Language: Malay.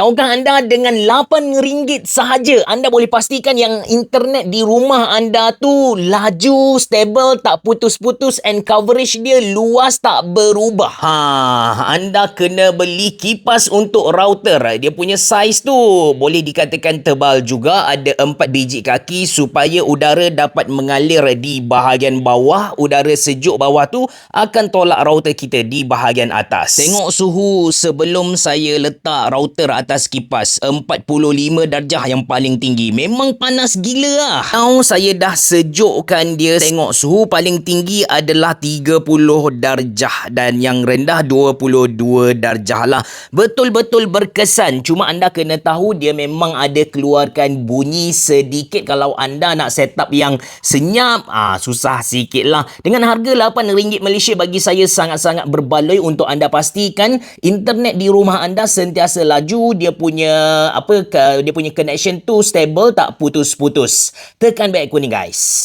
Tahukah anda dengan RM8 sahaja anda boleh pastikan yang internet di rumah anda tu laju, stable, tak putus-putus and coverage dia luas tak berubah. Anda kena beli kipas untuk router. Dia punya saiz tu boleh dikatakan tebal juga, ada 4 biji kaki supaya udara dapat mengalir di bahagian bawah. Udara sejuk bawah tu akan tolak router kita di bahagian atas. Tengok suhu sebelum saya letak router atas kipas, 45 darjah yang paling tinggi. Memang panas gila lah. Now saya dah sejukkan dia. Tengok suhu paling tinggi adalah 30 darjah dan yang rendah 22 darjah lah. Betul-betul berkesan. Cuma anda kena tahu dia memang ada keluarkan bunyi sedikit kalau anda nak set up yang senyap. Susah sikit lah. Dengan harga RM8 Malaysia bagi saya sangat-sangat berbaloi untuk anda pastikan internet di rumah anda sentiasa laju, dia punya connection tu stable, tak putus-putus. Tekan beg kuning guys.